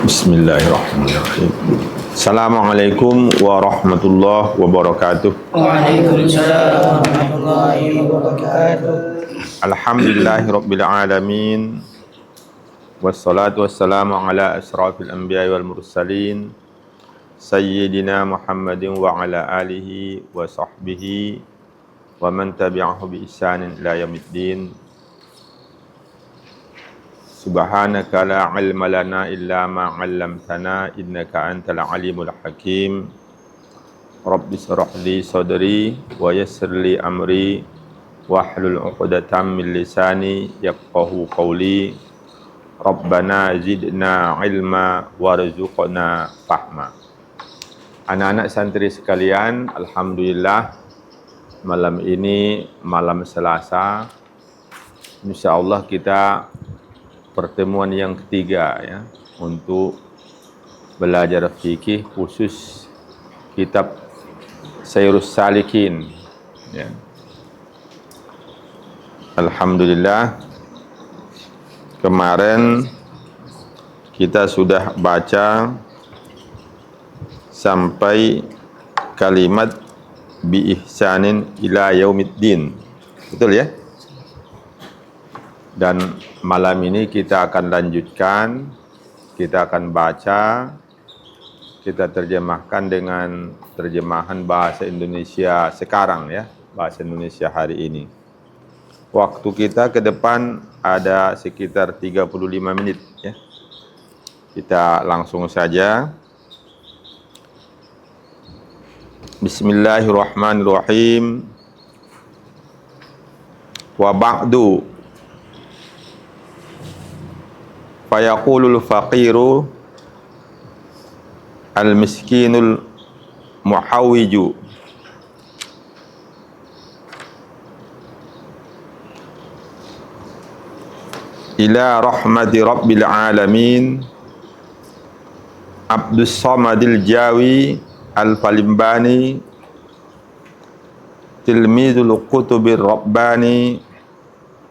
Bismillahirrahmanirrahim. Assalamualaikum warahmatullahi wabarakatuh. Waalaikumsalam warahmatullahi wabarakatuh. Alhamdulillahirabbil alamin. Wassalatu wassalamu ala asrafil anbiya'i wal mursalin sayyidina Muhammadin wa ala alihi wa sahbihi wa man tabi'ahu bi ihsanin ila yaumiddin. Subhanaka la ilma lana illa ma 'allamtana innaka antal alimul hakim. Rabbi shrah li sadri wa yassir li amri wahlul 'uqdatam min lisani yafqahu qawli. Rabbana zidna ilma warzuqna fahma. Anak-anak santri sekalian, alhamdulillah malam ini malam Selasa, insyaallah kita pertemuan yang ketiga ya untuk belajar fikih khusus kitab Sayrus Salikin ya. Alhamdulillah kemarin kita sudah baca sampai kalimat bi ihsanin ila yaumiddin. Betul ya? Dan malam ini kita akan lanjutkan, kita akan baca, kita terjemahkan dengan terjemahan bahasa Indonesia sekarang ya, bahasa Indonesia hari ini. Waktu kita ke depan ada sekitar 35 menit ya. Kita langsung saja. Bismillahirrahmanirrahim. Wa ba'du fayaqulul faqiru al-miskinul muhawwiju ila rahmati rabbil alamin Abdus Samadil Jawi al-Falimbani tilmidul qutubir rabbani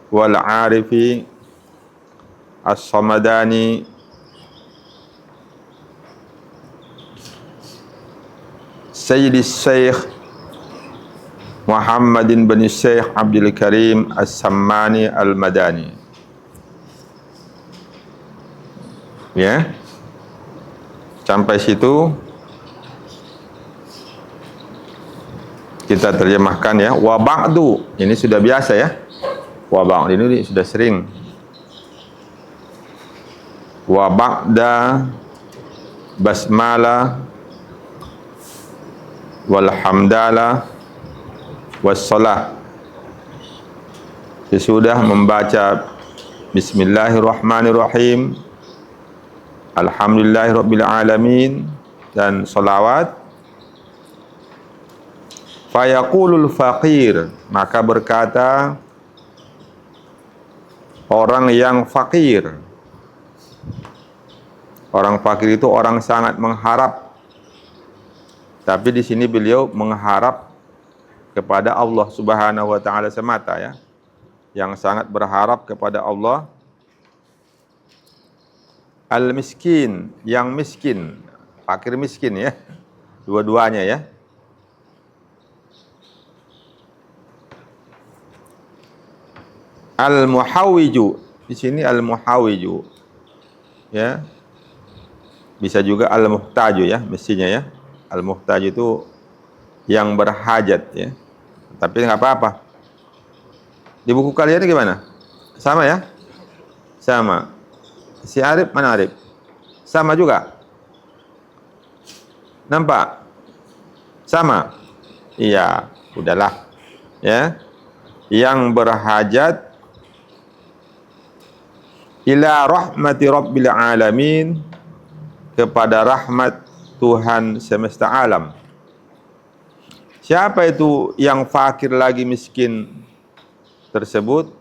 wal arifi As-Samadani Sayyidi Syekh Muhammadin bin Syekh Abdul Karim As-Sammani Al-Madani. Ya. Sampai situ kita terjemahkan ya. Wa ba'du, ini sudah biasa ya. Wa ba'du ini sudah sering. Wa ba'da basmalah walhamdalah wassalah. Sesudah membaca bismillahirrahmanirrahim, alhamdulillahirabbil alamin dan salawat, fayaqulul faqir, maka berkata orang yang fakir. Orang fakir itu orang sangat mengharap. Tapi di sini beliau mengharap kepada Allah Subhanahu wa taala semata ya. Yang sangat berharap kepada Allah. Al-miskin, yang miskin, fakir miskin ya. Dua-duanya ya. Al-muhawwiju, di sini al-muhawwiju ya. Bisa juga al-muhtaju ya, mestinya ya. Al-muhtaju itu yang berhajat ya. Tapi nggak apa-apa. Di buku kalian gimana? Sama ya? Sama. Si Arif mana Arif? Sama juga? Nampak? Sama? Iya, udahlah. Ya. Yang berhajat ila rahmati rabbil alamin, kepada rahmat Tuhan semesta alam. Siapa itu yang fakir lagi miskin tersebut?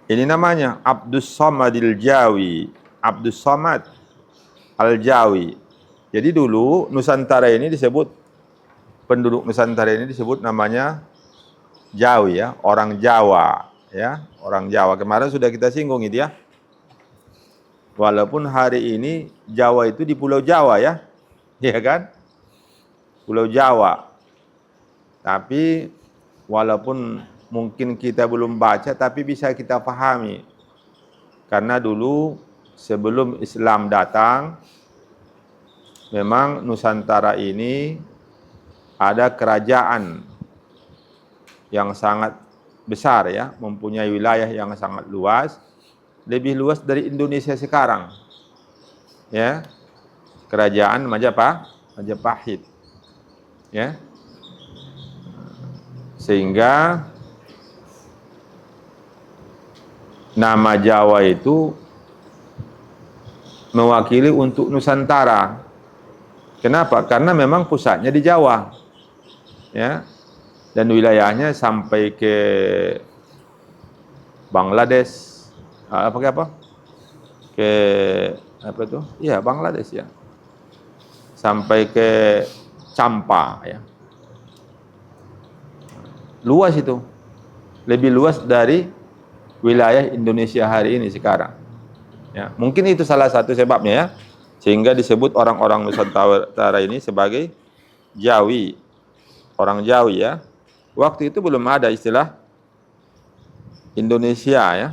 Ini namanya Abdus Samadil Jawi, Abdus Samad Al-Jawi. Jadi dulu Nusantara ini disebut, penduduk Nusantara ini disebut namanya Jawi ya, orang Jawa ya, orang Jawa. Kemarin sudah kita singgung itu ya. Walaupun hari ini Jawa itu di Pulau Jawa ya, ya kan? Pulau Jawa. Tapi walaupun mungkin kita belum baca, tapi bisa kita pahami. Karena dulu sebelum Islam datang, memang Nusantara ini ada kerajaan yang sangat besar ya, mempunyai wilayah yang sangat luas, lebih luas dari Indonesia sekarang. Ya. Kerajaan Majapahit. Ya. Sehingga nama Jawa itu mewakili untuk Nusantara. Kenapa? Karena memang pusatnya di Jawa. Ya. Dan wilayahnya sampai ke Bangladesh, ke apa itu? Iya, Bangladesh ya. Sampai ke Champa ya. Luas itu. Lebih luas dari wilayah Indonesia hari ini sekarang. Ya, mungkin itu salah satu sebabnya ya. Sehingga disebut orang-orang Nusantara ini sebagai Jawi. Orang Jawi ya. Waktu itu belum ada istilah Indonesia ya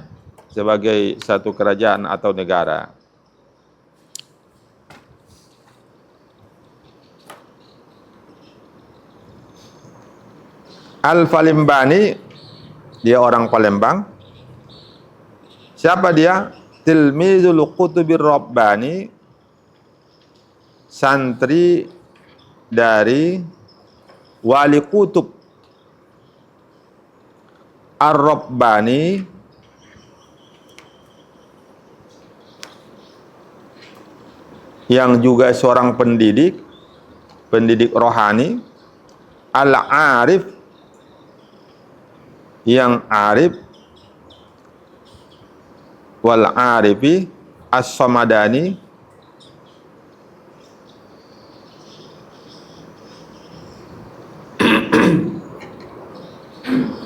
sebagai satu kerajaan atau negara. Al-Falimbani, dia orang Palembang. Siapa dia? Tilmizul Qutubir Rabbani, santri dari Wali Kutub Ar-Rabbani, yang juga seorang pendidik rohani, Al-Arif, yang arif, wal arifi as-samadani,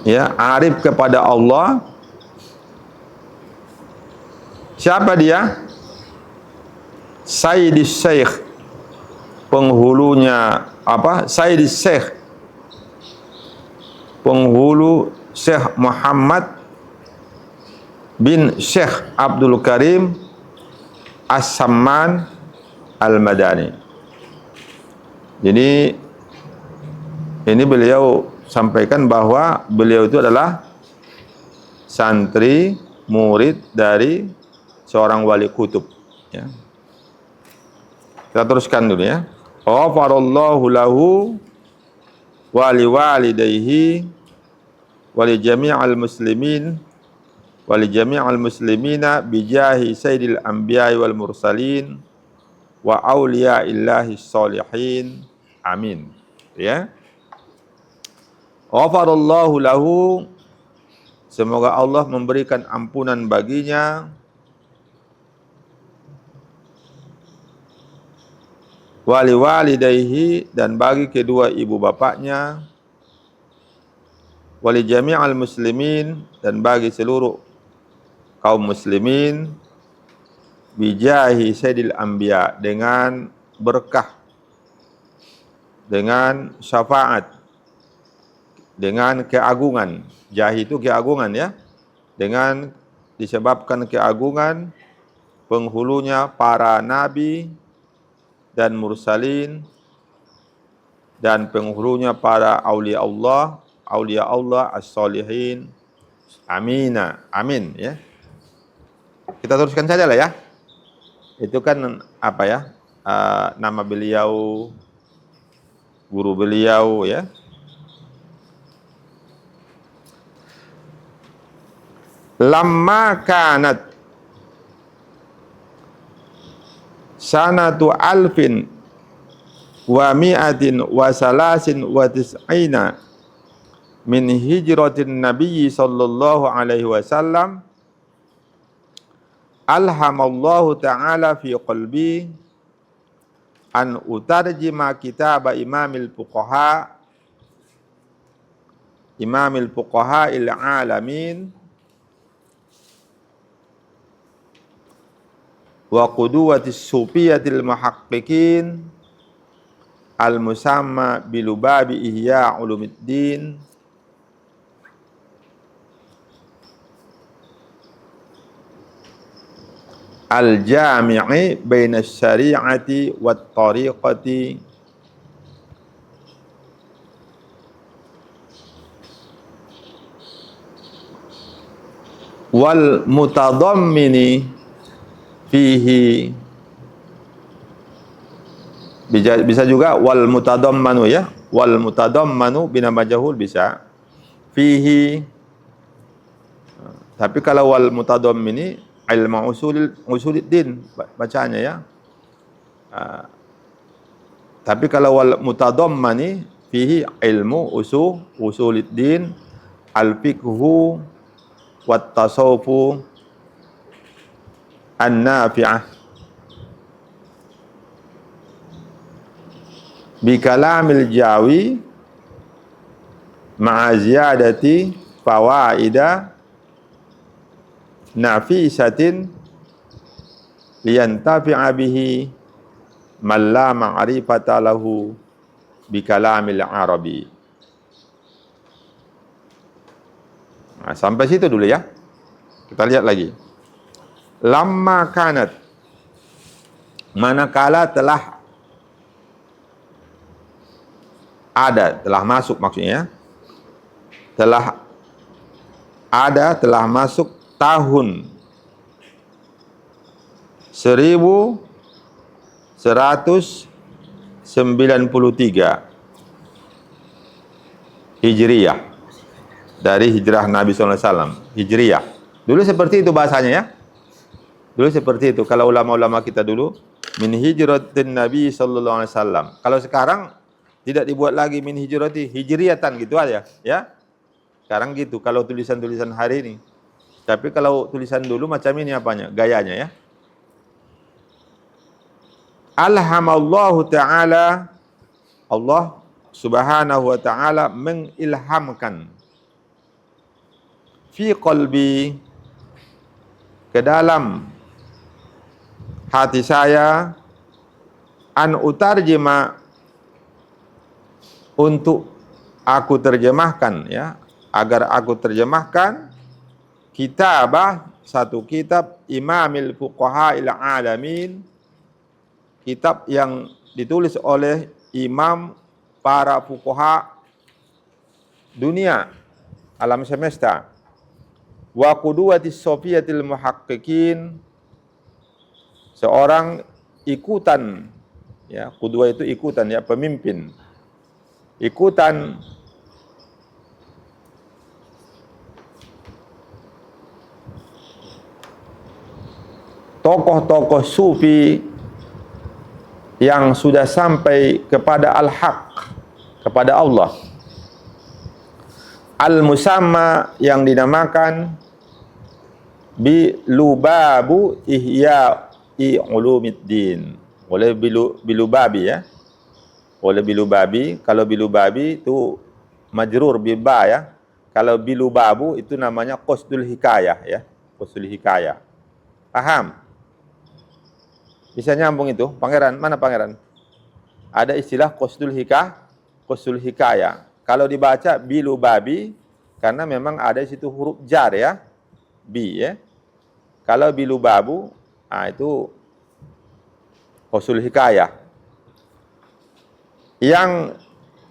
ya, arif kepada Allah. Siapa dia? Sayyidis Syekh, penghulunya apa? Sayyidis Syekh, penghulu Syekh Muhammad bin Syekh Abdul Karim As-Samman Al-Madani. Jadi ini beliau sampaikan bahwa beliau itu adalah santri murid dari seorang wali kutub ya. Kita teruskan dulu ya. Ghafarallahu lahu wa liwalidayhi wa li jami'al muslimin wa li jami'al muslimina bijahi sayyidil anbiya'i wal mursalin wa awliya'illahi sholihin. Amin. Ya. Ghafarallahu lahu, semoga Allah memberikan ampunan baginya, wali walidayhi, dan bagi kedua ibu bapaknya, wali jami'al muslimin, dan bagi seluruh kaum muslimin, bijahi sayyidil anbiya, dengan berkah, dengan syafaat, dengan keagungan. Jahi itu keagungan ya. Dengan disebabkan keagungan penghulunya para nabi dan mursalin, dan penghulunya para aulia Allah as-solihin. Amina. Amin ya. Kita teruskan saja lah ya. Itu kan apa ya? Nama beliau, guru beliau ya. Lamma kanat sanatu alfin wa mi'atin wa salasin wa tis'ina min hijratin nabiyyi sallallahu alaihi wasallam, alhamallahu ta'ala fi qalbi an utarjima kitaba imamil fuqaha il alamin wa quduwatis sufiyatil muhaqqiqin al-musamma bilubabi ihya ulumiddin al-jami'i baina syari'ati wat tariqati wal mutadammini fihi, bisa juga wal mutadammanu ya, wal mutadammanu bina majhul bisa fihi, tapi kalau wal mutadammini ilmu usuluddin bacanya ya. Tapi kalau wal mutadammani fihi ilmu usuluddin al-fiqhu wat tasawufu an-nafi'ah bi kalamil jawi ma'a ziyadati fawaida nafisatin liyantafi'a bihi man la ma'rifata lahu bi kalamil arabi. Nah, sampai situ dulu ya. Kita lihat lagi. Lamma kanat, manakala telah ada, telah masuk maksudnya, telah ada, telah masuk tahun 1193 Hijriyah, dari hijrah Nabi SAW, Hijriyah. Dulu seperti itu bahasanya ya. Dulu seperti itu. Kalau ulama-ulama kita dulu, min hijratin Nabi SAW. Kalau sekarang tidak dibuat lagi min hijrati, hijriyatan gitu aja ya. Sekarang gitu kalau tulisan-tulisan hari ini. Tapi kalau tulisan dulu macam ini apanya? Gayanya ya. Alhamallahu ta'ala, Allah subhanahu wa ta'ala mengilhamkan fi qalbi, ke dalam hati saya, an utarjima, untuk aku terjemahkan ya, agar aku terjemahkan kitabah, satu kitab imamil fuqaha'il alamin, kitab yang ditulis oleh imam para fuqaha dunia, alam semesta, wa qudwatis sofiyatil muhaqqiqin, seorang ikutan ya, qudwa itu ikutan ya, pemimpin, ikutan tokoh-tokoh sufi yang sudah sampai kepada al-haq, kepada Allah. Al-musamma, yang dinamakan bi lubabu ihya'i ulumiddin. Oleh bilubabi ya. Oleh bilubabi, kalau bilubabi itu majrur biba ya. Kalau bilubabu itu namanya qasdul hikayah ya, qasdul hikayah. Paham? Bisa nyambung itu? Pangeran, mana pangeran? Ada istilah qasdul hikayah. Kalau dibaca bilubabi, karena memang ada situ huruf jar ya, bi ya. Kalau bilubabu, itu qasdul hikayah. Yang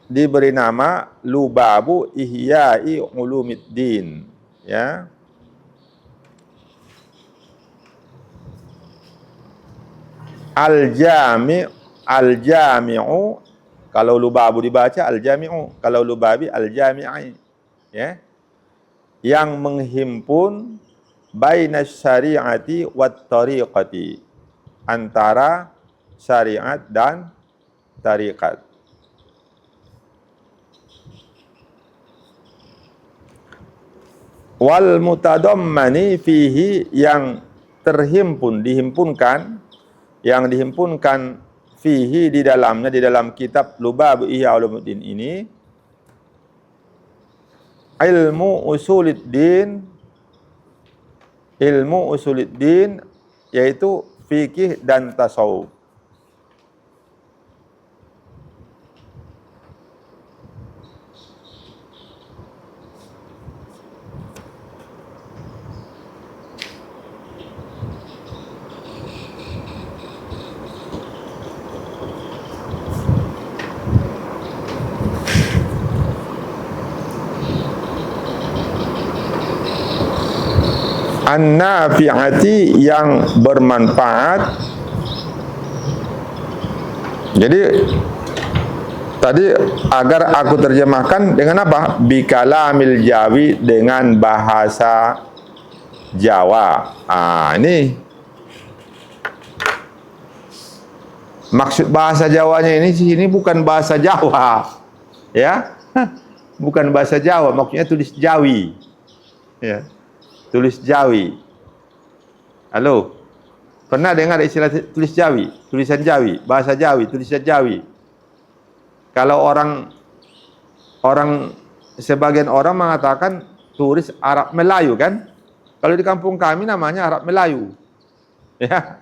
diberi nama lubabu ihya'i ulumiddin ya. Al-jami'u, kalau lubabu dibaca al-jami'u, kalau lubabi al-jami'i ya, yang menghimpun bainas syari'ati wat tariqati, antara syariat dan tariqat. Wal mutadammani fihi, yang terhimpun, dihimpunkan, yang dihimpunkan fihi, di dalamnya, di dalam kitab Lubab Ihya Ulumuddin ini, ilmu usuluddin, yaitu fikih dan tasawuf. An-nafi'ati, yang bermanfaat. Jadi tadi agar aku terjemahkan dengan apa? Bikalamil Jawi, dengan bahasa Jawa. Ini maksud bahasa Jawanya ini bukan bahasa Jawa, ya, bukan bahasa Jawa, maksudnya tulis Jawi, ya. Tulis Jawi. Halo, pernah dengar istilah tulis Jawi? Tulisan Jawi, bahasa Jawi, tulisan Jawi. Kalau sebagian orang mengatakan tulis Arab Melayu kan? Kalau di kampung kami namanya Arab Melayu. Ya.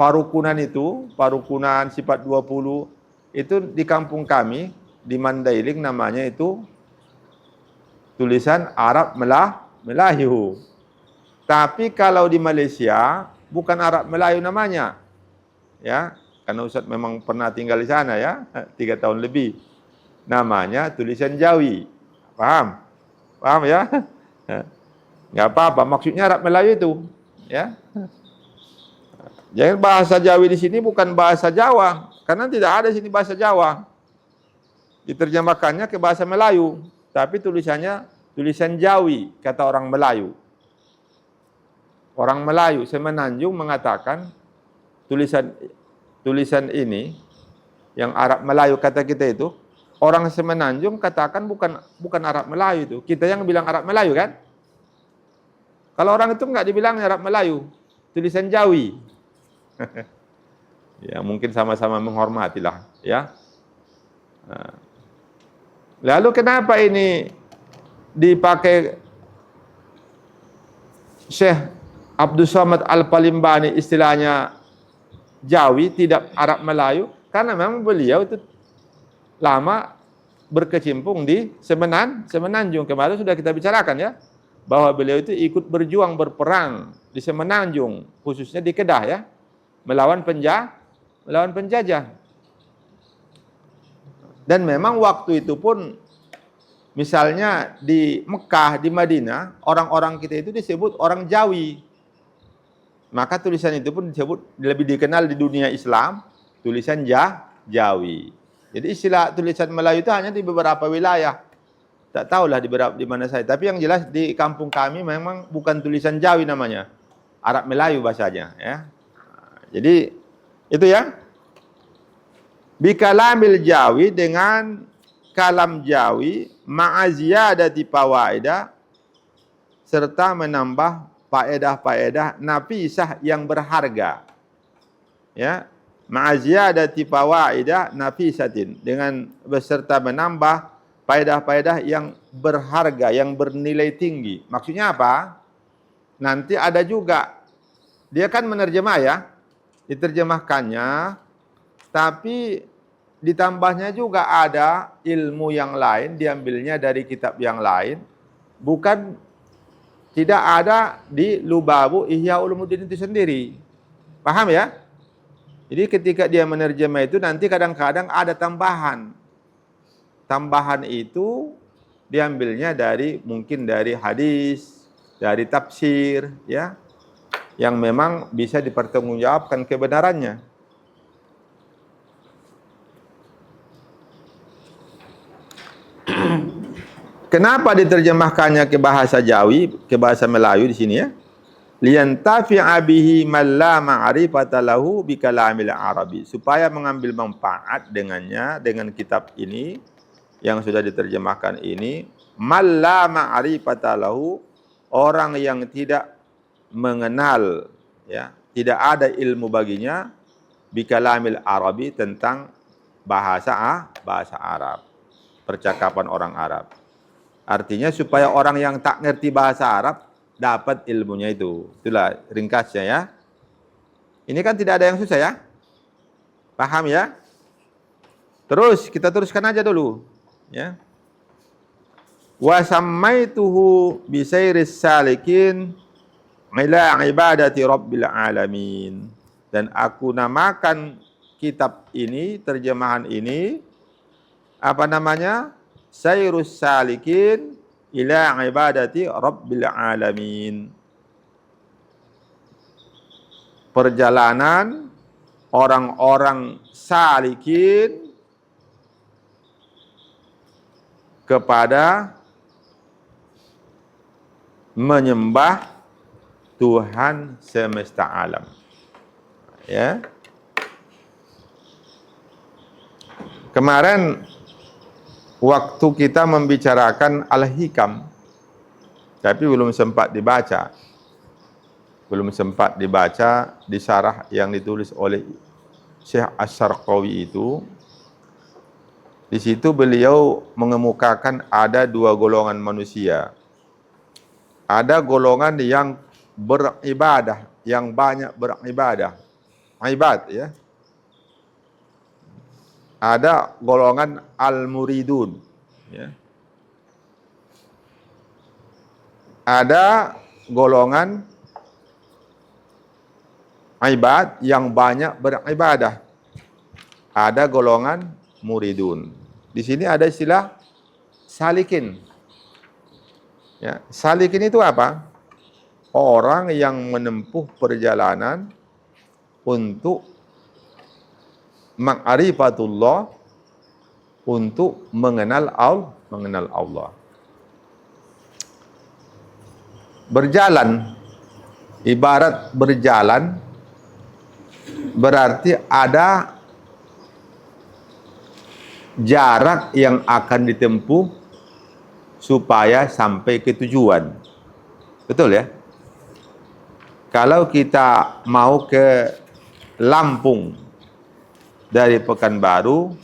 Parukunan sifat 20 itu di kampung kami di Mandailing namanya itu tulisan Arab Melayu. Tapi kalau di Malaysia bukan Arab Melayu namanya. Ya, karena Ustaz memang pernah tinggal di sana ya, 3 tahun lebih. Namanya tulisan Jawi. Paham? Paham ya? Enggak apa-apa, maksudnya Arab Melayu itu, ya. Jangan bahasa Jawi di sini bukan bahasa Jawa, karena tidak ada di sini bahasa Jawa. Diterjemahkannya ke bahasa Melayu, tapi tulisannya tulisan Jawi, kata orang Melayu. Orang Melayu Semenanjung mengatakan tulisan ini yang Arab Melayu kata kita itu, orang Semenanjung katakan bukan Arab Melayu itu. Kita yang bilang Arab Melayu kan? Kalau orang itu enggak dibilang Arab Melayu, tulisan Jawi. Ya, mungkin sama-sama menghormatilah, ya. Lalu kenapa ini dipakai Syekh Abdul Somad Al-Palimbani istilahnya Jawi, tidak Arab Melayu? Karena memang beliau itu lama berkecimpung di Semenanjung. Kemarin sudah kita bicarakan ya, bahwa beliau itu ikut berjuang berperang di Semenanjung, khususnya di Kedah ya, melawan penjajah. Dan memang waktu itu pun misalnya di Mekah, di Madinah, orang-orang kita itu disebut orang Jawi. Maka tulisan itu pun disebut, lebih dikenal di dunia Islam, tulisan Jawi. Jadi istilah tulisan Melayu itu hanya di beberapa wilayah. Tak tahulah di mana saya. Tapi yang jelas di kampung kami memang bukan tulisan Jawi namanya. Arab Melayu bahasanya. Ya. Jadi itu ya. Bikalamil Jawi, dengan kalam Jawi, ma'aziyadati fawaidah, serta menambah faedah-faedah nafisah yang berharga. Ya, ma'aziyadati fawaidah nafisatin, dengan beserta menambah faedah-faedah yang berharga, yang bernilai tinggi. Maksudnya apa? Nanti ada juga, dia kan menerjemah ya, diterjemahkannya, tapi ditambahnya juga ada ilmu yang lain, diambilnya dari kitab yang lain, bukan tidak ada di Lubabu Ihya Ulumuddin itu sendiri. Paham ya? Jadi ketika dia menerjemah itu nanti kadang-kadang ada tambahan. Tambahan itu diambilnya mungkin dari hadis, dari tafsir, ya, yang memang bisa dipertanggungjawabkan kebenarannya. Kenapa diterjemahkannya ke bahasa Jawi, ke bahasa Melayu di sini ya? Liyantafi'a bihi man la ma'rifata lahu bi kalamil Arabi, supaya mengambil manfaat dengannya, dengan kitab ini yang sudah diterjemahkan ini, man la ma'rifata lahu, orang yang tidak mengenal, ya, tidak ada ilmu baginya, bi kalamil Arabi, tentang bahasa Arab, percakapan orang Arab. Artinya supaya orang yang tak ngerti bahasa Arab dapat ilmunya itu. Itulah ringkasnya ya. Ini kan tidak ada yang susah ya. Paham ya? Terus kita teruskan aja dulu, ya. Wa sammaituhu bi sayris salikin ila ibadati rabbil alamin. Dan aku namakan kitab ini, terjemahan ini, apa namanya? Sayrus salikin ila ibadati rabbil alamin. Perjalanan orang-orang salikin kepada menyembah Tuhan semesta alam. Ya. Kemarin waktu kita membicarakan Al-Hikam, tapi belum sempat dibaca. Belum sempat dibaca di syarah yang ditulis oleh Syekh Asy-Syarqawi itu. Di situ beliau mengemukakan ada dua golongan manusia. Ada golongan yang beribadah, yang banyak beribadah. Ibad, ya. Ada golongan al-muridun, ya. Ada golongan ibad yang banyak beribadah. Ada golongan muridun. Di sini ada istilah salikin. Ya, salikin itu apa? Orang yang menempuh perjalanan untuk ma'rifatullah, untuk mengenal Allah. Berjalan, ibarat berjalan, berarti ada jarak yang akan ditempuh supaya sampai ke tujuan. Betul ya? Kalau kita mau ke Lampung dari Pekanbaru,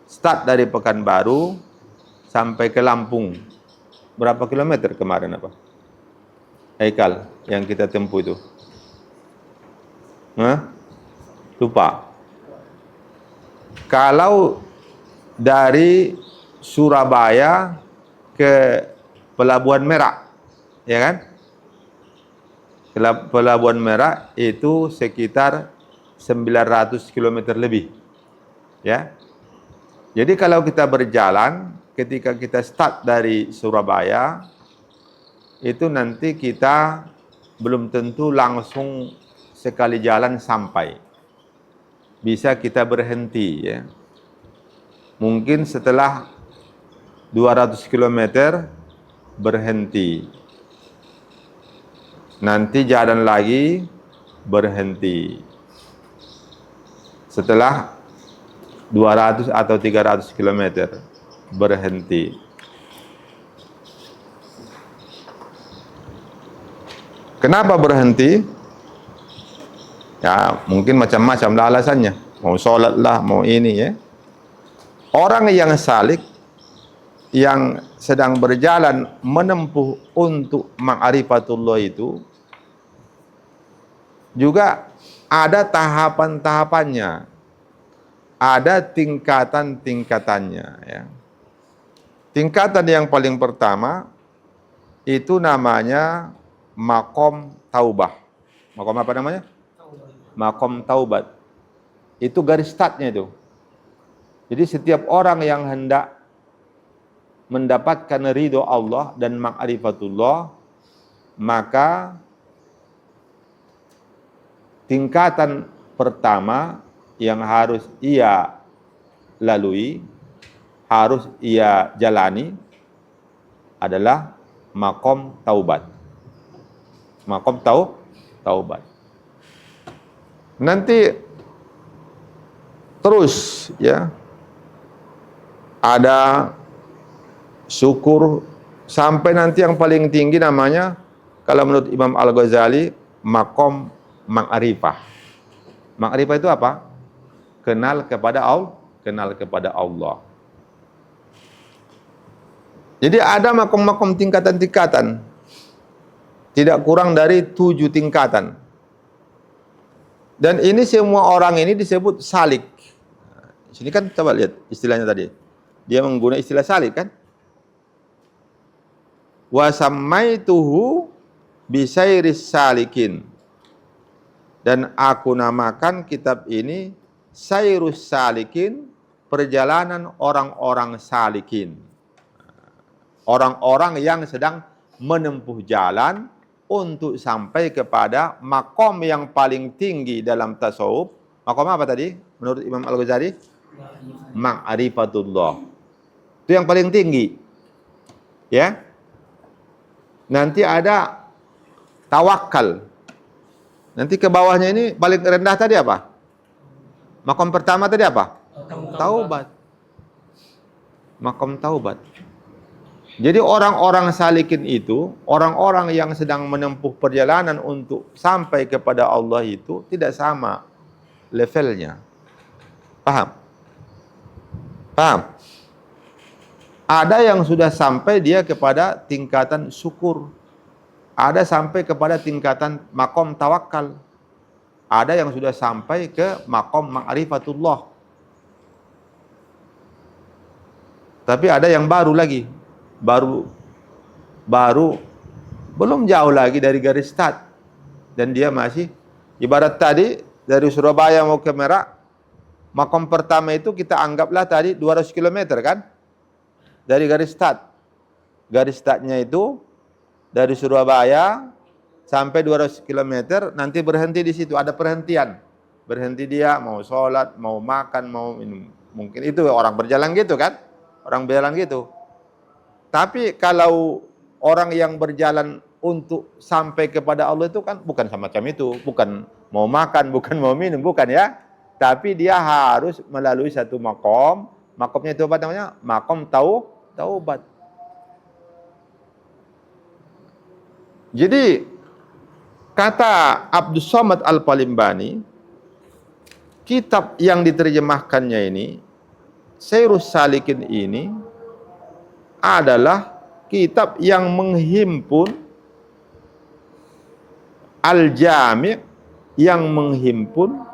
start dari Pekanbaru sampai ke Lampung, berapa kilometer kemarin apa? Haikal yang kita tempuh itu? Lupa. Kalau dari Surabaya ke Pelabuhan Merak, ya kan? Pelabuhan Merak itu sekitar 900 km lebih. Ya. Jadi kalau kita berjalan, ketika kita start dari Surabaya, itu nanti kita belum tentu langsung sekali jalan sampai. Bisa kita berhenti, ya. Mungkin setelah 200 km berhenti. Nanti jalan lagi berhenti. Setelah 200 atau 300 km berhenti. Kenapa berhenti? Ya, mungkin macam-macam lah alasannya. Mau sholat lah, mau ini, ya. Orang yang salik, yang sedang berjalan menempuh untuk ma'rifatullah itu, juga ada tahapan-tahapannya, ada tingkatan-tingkatannya, ya. Tingkatan yang paling pertama itu namanya makom taubah. Makom apa namanya? Makom taubat. Itu garis startnya itu. Jadi setiap orang yang hendak mendapatkan ridho Allah dan ma'rifatullah, maka tingkatan pertama yang harus ia lalui, harus ia jalani adalah makom taubat. Makom taubat. Nanti terus, ya, ada syukur sampai nanti yang paling tinggi namanya, kalau menurut Imam Al-Ghazali, makom ma'rifah. Ma'rifah itu apa? Kenal kepada Allah. Jadi ada makom-makom tingkatan-tingkatan. Tidak kurang dari 7 tingkatan. Dan ini semua orang ini disebut salik. Sini kan coba lihat istilahnya tadi. Dia menggunakan istilah salik kan? Wa sammaituhu bisairis salikin. Dan aku namakan kitab ini Sairus Salikin, perjalanan orang-orang salikin. Orang-orang yang sedang menempuh jalan untuk sampai kepada makom yang paling tinggi dalam tasawuf. Makom apa tadi? Menurut Imam Al-Ghazali? Ma'rifatullah. Itu yang paling tinggi. Ya. Nanti ada tawakal. Nanti ke bawahnya ini paling rendah tadi apa? Makom pertama tadi apa? Taubat. Makom taubat. Jadi orang-orang salikin itu, orang-orang yang sedang menempuh perjalanan untuk sampai kepada Allah itu tidak sama levelnya. Paham? Paham? Ada yang sudah sampai dia kepada tingkatan syukur. Ada sampai kepada tingkatan makom tawakal. Ada yang sudah sampai ke makom ma'rifatullah. Tapi ada yang baru lagi. Baru belum jauh lagi dari garis start. Dan dia masih ibarat tadi dari Surabaya mau ke Merak, makom pertama itu kita anggaplah tadi 200 km kan? Dari garis start. Garis startnya itu dari Surabaya sampai 200 km, nanti berhenti di situ, ada perhentian. Berhenti dia, mau sholat, mau makan, mau minum. Mungkin itu orang berjalan gitu kan? Orang berjalan gitu. Tapi kalau orang yang berjalan untuk sampai kepada Allah itu kan bukan semacam itu. Bukan mau makan, bukan mau minum, bukan ya. Tapi dia harus melalui satu makom. Makomnya itu apa namanya? Makom taubat. Jadi kata Abdus Somad Al-Palimbani, kitab yang diterjemahkannya ini, Sairus Salikin ini adalah kitab yang menghimpun al-jami', yang menghimpun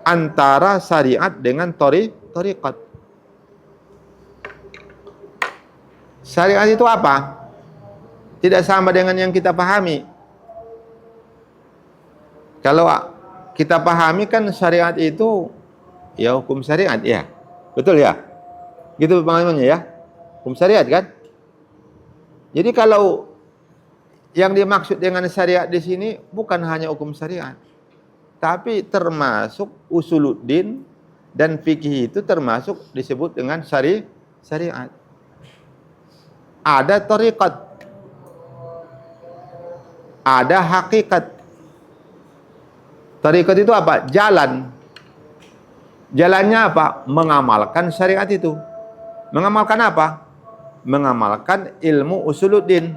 antara syariat dengan tariqat. Syariat itu apa? Tidak sama dengan yang kita pahami. Kalau kita pahami kan syariat itu ya hukum syariat ya. Betul ya? Gitu pemahamannya ya. Hukum syariat kan? Jadi kalau yang dimaksud dengan syariat di sini bukan hanya hukum syariat, tapi termasuk usuluddin dan fikih itu termasuk disebut dengan syariat. Ada tariqat, ada hakikat. Tariqat itu apa? Jalan. Jalannya apa? Mengamalkan syariat itu. Mengamalkan apa? Mengamalkan ilmu usuluddin,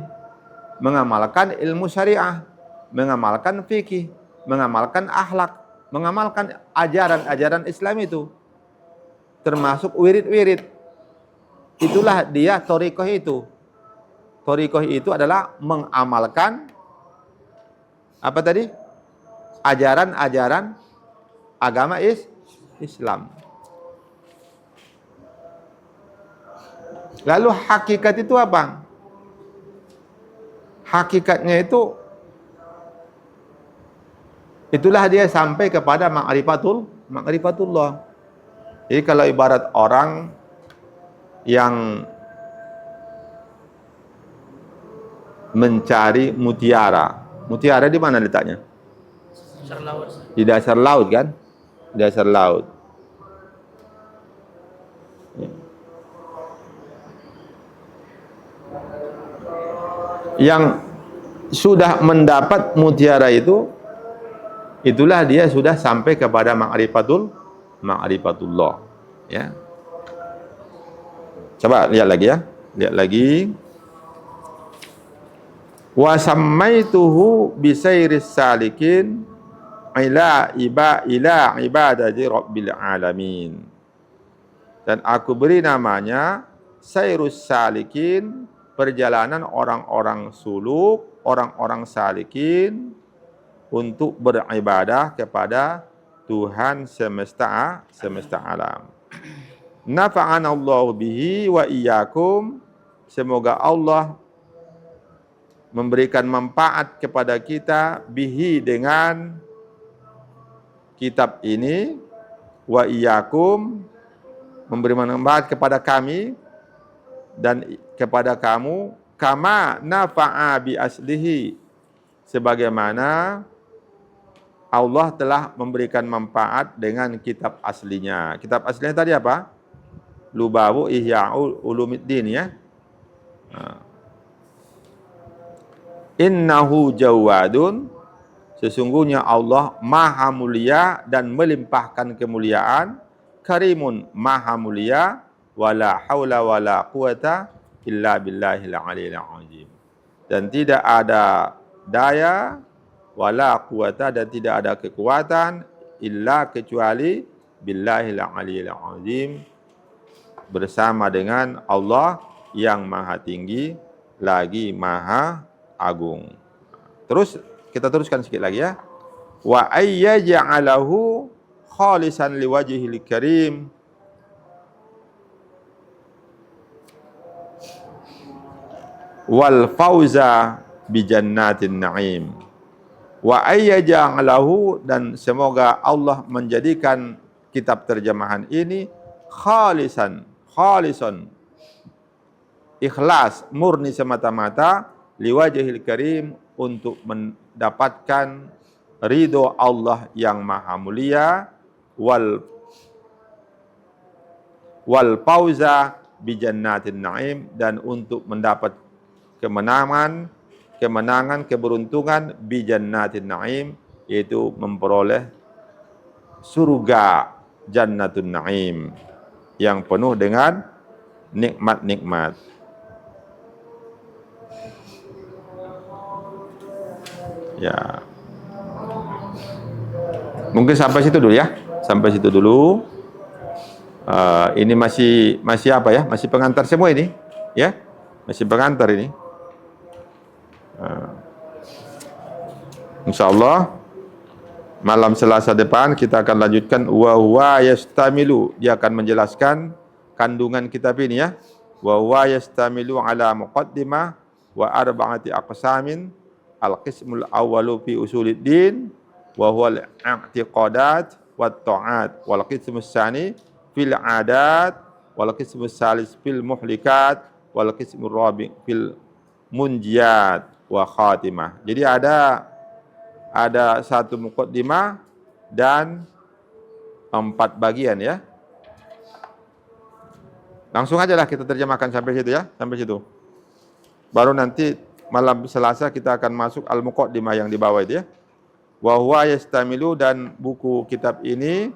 mengamalkan ilmu syariah, mengamalkan fikih, mengamalkan akhlak, mengamalkan ajaran-ajaran Islam itu. Termasuk wirid-wirid. Itulah dia tariqah itu. Tariqah itu adalah mengamalkan apa tadi? Ajaran-ajaran agama Islam. Lalu hakikat itu apa? Hakikatnya itu itulah dia sampai kepada ma'rifatullah. Jadi kalau ibarat orang yang mencari mutiara. Mutiara di mana letaknya? Dasar laut. Di dasar laut kan? Di dasar laut. Yang sudah mendapat mutiara itu, itulah dia sudah sampai kepada ma'rifatullah. Ya. Coba lihat lagi ya. Lihat lagi. Wa sammaituhu bisairis salikin ila ibadati rabbil alamin. Dan aku beri namanya Sairus Salikin, perjalanan orang-orang suluk, orang-orang salikin untuk beribadah kepada Tuhan semesta alam. Nafa'ana Allah bihi wa iyyakum. Semoga Allah memberikan manfaat kepada kita bihi dengan kitab ini, wa iyyakum, memberi manfaat kepada kami dan kepada kamu, kama nafa'a bi aslihi, sebagaimana Allah telah memberikan manfaat dengan kitab aslinya. Kitab aslinya tadi apa? Lubabu Ihya'ul Ulumiddin, ya. Innahu jawadun, sesungguhnya Allah maha mulia dan melimpahkan kemuliaan, karimun, maha mulia, wala haula wala quwata illa billahil aliyil azim. Dan tidak ada daya, wala quwata, dan tidak ada kekuatan, illa kecuali billahil aliyil azim, bersama dengan Allah yang maha tinggi lagi maha agung. Terus kita teruskan sedikit lagi, ya. Wa ayyaj'alahu khalisan liwajhil karim, wal fauza bi jannatin na'im. Wa ayyaj'alahu, dan semoga Allah menjadikan kitab terjemahan ini khalisan, ikhlas, murni semata-mata, liwajhil karim, untuk mendapatkan ridho Allah yang maha mulia, wal fauza bi jannatin na'im, dan untuk mendapat kemenangan, keberuntungan bi jannatin na'im, yaitu memperoleh surga jannatun na'im yang penuh dengan nikmat-nikmat. Ya. Mungkin sampai situ dulu, ya. Sampai situ dulu. Ini masih apa, ya? Masih pengantar semua ini, ya. Masih pengantar ini. Insyaallah malam Selasa depan kita akan lanjutkan wa huwa yastamilu. Dia akan menjelaskan kandungan kitab ini, ya. Wa huwa yastamilu ala muqaddimah wa arba'ati aqsamin. Al-qismul awwalu fi usuluddin wa huwa al-i'tiqadat wat ta'at, wal qismus tsani fil 'adat, wal qismus tsalis fil muhlikat, wal qismur rabi' fil munjiyat wa khatimah. Jadi ada satu muqaddimah dan 4 bagian, ya. Langsung aja lah kita terjemahkan sampai situ, ya, sampai situ. Baru nanti malam Selasa kita akan masuk al-muqaddimah yang di bawah itu, ya. Wa huwa yastamilu, dan buku kitab ini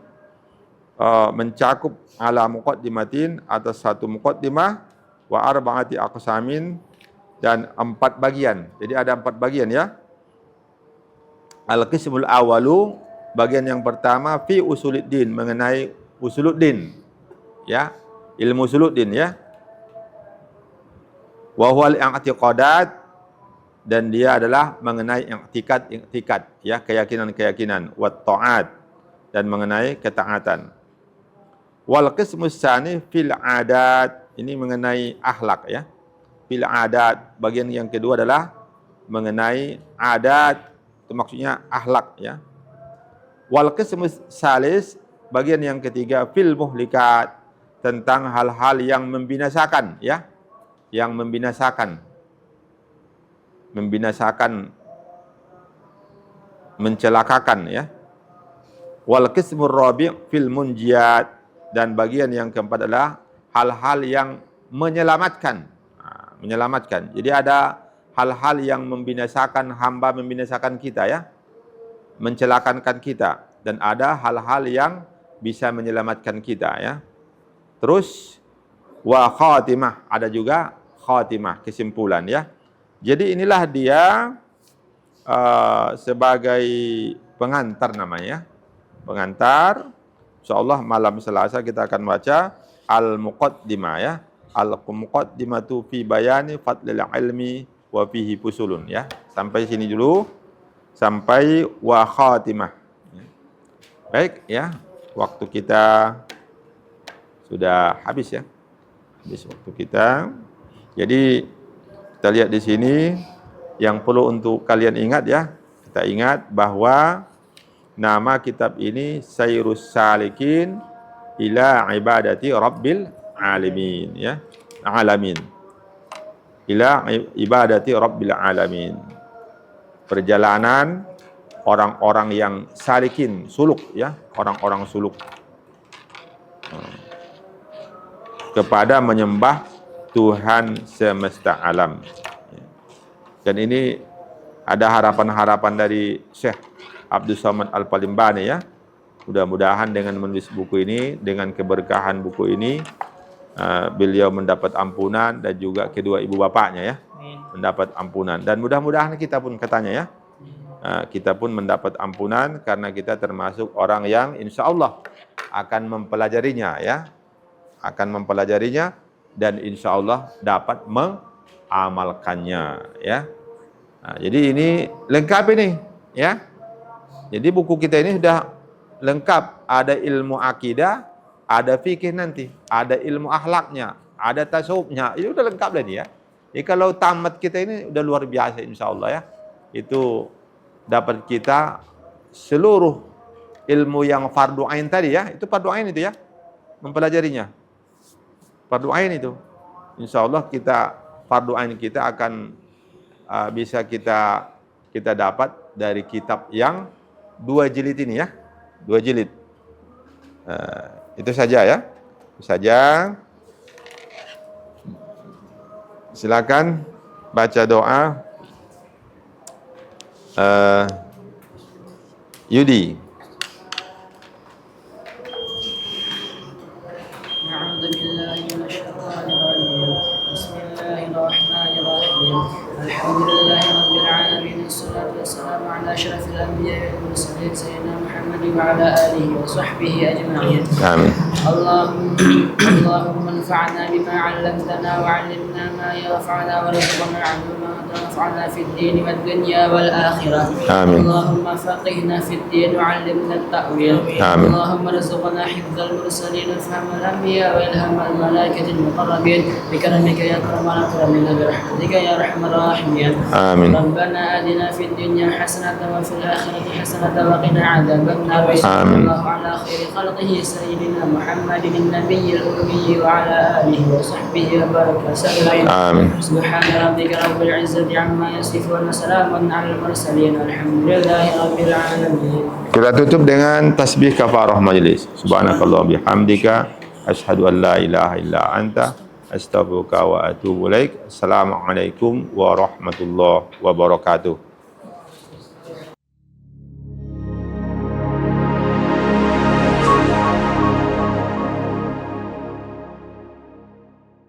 mencakup ala muqaddimatin, atas satu muqaddimah, wa arba'ati aqsamin, dan 4 bagian. Jadi ada 4 bagian, ya. Al-qismul awalu, bagian yang pertama, fi usuluddin, mengenai usuluddin, ya, ilmu usuluddin, ya. Wa huwal i'tiqadat, dan dia adalah mengenai i'tikad, ya, keyakinan, wat ta'at, dan mengenai ketaatan. Wal qismus tsani fil 'adat, ini mengenai akhlak, ya. Fil 'adat, bagian yang kedua adalah mengenai adat, itu maksudnya akhlak, ya. Wal qismus tsalis, bagian yang ketiga, fil muhlikat, tentang hal-hal yang membinasakan, ya, yang membinasakan, mencelakakan, ya. Wal qismur rabi' fil munjiyat, dan bagian yang keempat adalah hal-hal yang menyelamatkan. Jadi ada hal-hal yang membinasakan hamba, membinasakan kita, ya, mencelakakan kita, dan ada hal-hal yang bisa menyelamatkan kita, ya. Terus wa khatimah, ada juga khatimah, kesimpulan, ya. Jadi inilah dia sebagai pengantar namanya, pengantar. Insyaallah malam Selasa kita akan baca al-muqaddimah, ya. Al-muqaddimatu fi bayani fadlil ilmi wa fihi fusulun, ya. Sampai sini dulu, sampai wa khatimah. Baik ya, waktu kita sudah habis ya. Habis waktu kita. Jadi kita lihat di sini yang perlu untuk kalian ingat ya. Kita ingat bahwa nama kitab ini Sayrus Salikin ila ibadati Rabbil Alamin ya. Alamin. Ila ibadati Rabbil Alamin. Perjalanan orang-orang yang salikin, suluk ya, orang-orang suluk kepada menyembah Tuhan semesta alam. Dan ini ada harapan-harapan dari Syekh Abdul Somad Al-Palimbani ya. Mudah-mudahan dengan menulis buku ini, dengan keberkahan buku ini, beliau mendapat ampunan dan juga kedua ibu bapaknya ya, mendapat ampunan. Dan mudah-mudahan kita pun katanya ya, kita pun mendapat ampunan karena kita termasuk orang yang insya Allah akan mempelajarinya ya, akan mempelajarinya dan insya Allah dapat mengamalkannya ya. Nah, jadi ini lengkap ini ya. Jadi buku kita ini sudah lengkap, ada ilmu akidah, ada fikih nanti, ada ilmu akhlaknya, ada tasawufnya, itu udah lengkap lah ya. Jadi kalau tamat kita ini udah luar biasa insya Allah ya. Itu dapat kita seluruh ilmu yang fardu ain tadi ya, itu fardu ain itu ya, mempelajarinya. Fardu ain itu. Insya Allah kita fardu ain kita akan bisa kita dapat dari kitab yang 2 jilid ini ya, 2 jilid. Itu saja ya, itu saja. Silakan baca doa. Yudi. أعوذ بالله من الشيطان الرجيم بسم الله الرحمن الرحيم الحمد لله رب العالمين والصلاة والسلام على أشرف الأنبياء والمرسلين سيدنا محمد وعلى آله وصحبه أجمعين آمين. اللهم انفعنا بما علمتنا وعلمنا ما ينفعنا وارزقنا علما تنفعنا في الدين والدنيا والآخرة. آمين. اللهم فقهنا في الدين وعلمنا التأويل. آمين. اللهم ارزقنا حفظ المرسلين وفهم الأنبياء وإلهام الملائكة المقربين بكرمك يا أكرم الأكرمين برحمتك يا أرحم الراحمين. آمين. ربنا آتنا في الدنيا حسنة وفي الآخرة حسنة وقنا عذاب النار. وصلى الله على خير خلقه سيدنا محمد النبي الأمي وعلى آله وصحبه وبارك وسلم. آمين. سبحان ربك رب العزة عما يصفون وسلام على المرسلين والحمد لله رب العالمين. Kita tutup dengan tasbih kafarah majlis. Subhanakallah bihamdika asyhadu an la ilaha illa anta astaghfiruka wa atubu ilaik. Assalamualaikum warahmatullahi wabarakatuh.